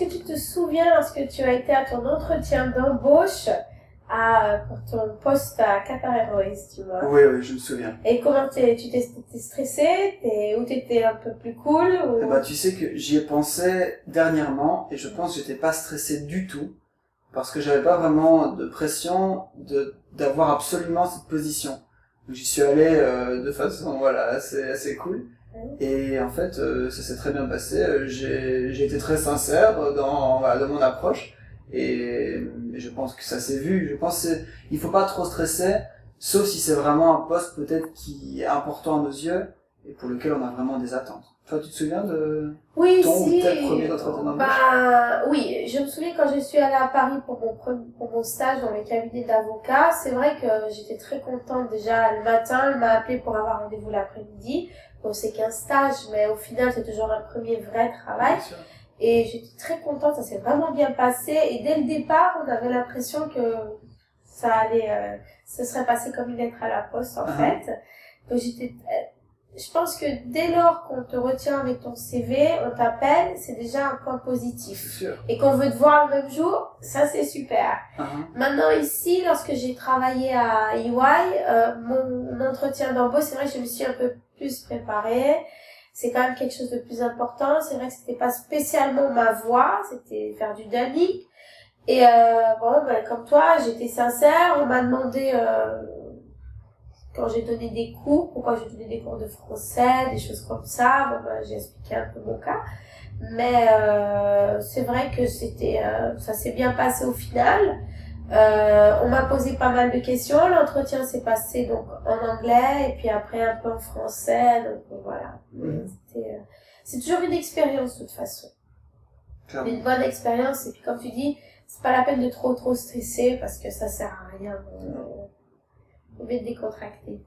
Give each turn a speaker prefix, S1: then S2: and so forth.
S1: que tu te souviens lorsque tu as été à ton entretien d'embauche pour ton poste à Qatar Airways, tu vois?
S2: Oui, je me souviens.
S1: Et comment t'es stressé? Ou t'étais un peu plus cool?
S2: Eh ben, tu sais que j'y ai pensé dernièrement et je pense que j'étais pas stressé du tout parce que j'avais pas vraiment de pression d'avoir absolument cette position. Donc j'y suis allé de façon assez cool. Et en fait, ça s'est très bien passé. J'ai été très sincère dans mon approche et je pense que ça s'est vu. Je pense il faut pas trop stresser, sauf si c'est vraiment un poste peut-être qui est important à nos yeux et pour lequel on a vraiment des attentes. Toi, tu te souviens de ton ou tes premiers entretiens d'embauche?
S1: Oui, je me souviens quand je suis allée à Paris pour mon stage dans le cabinet d'avocat. C'est vrai que j'étais très contente déjà le matin. Elle m'a appelée pour avoir rendez-vous l'après-midi. Bon, c'est qu'un stage, mais au final, c'est toujours un premier vrai travail. Et j'étais très contente, ça s'est vraiment bien passé. Et dès le départ, on avait l'impression que ça allait, ce serait passé comme une lettre à la poste, en fait. Donc je pense que dès lors qu'on te retient avec ton CV, on t'appelle, c'est déjà un point positif. Et qu'on veut te voir le même jour, ça c'est super. Maintenant ici, lorsque j'ai travaillé à EY, mon entretien d'embauche, c'est vrai que je me suis un peu plus préparée. C'est quand même quelque chose de plus important. C'est vrai que c'était pas spécialement ma voie, c'était faire du dynamique. Et comme toi, j'étais sincère. On m'a demandé quand j'ai donné des cours, pourquoi j'ai donné des cours de français, des choses comme ça. J'ai expliqué un peu mon cas. Mais c'est vrai que ça s'est bien passé au final. On m'a posé pas mal de questions. L'entretien s'est passé donc en anglais et puis après un peu en français. Donc voilà. C'est toujours une expérience de toute façon. Une bonne expérience. Et puis comme tu dis, c'est pas la peine de trop stresser parce que ça sert à rien. Faut bien décontracter.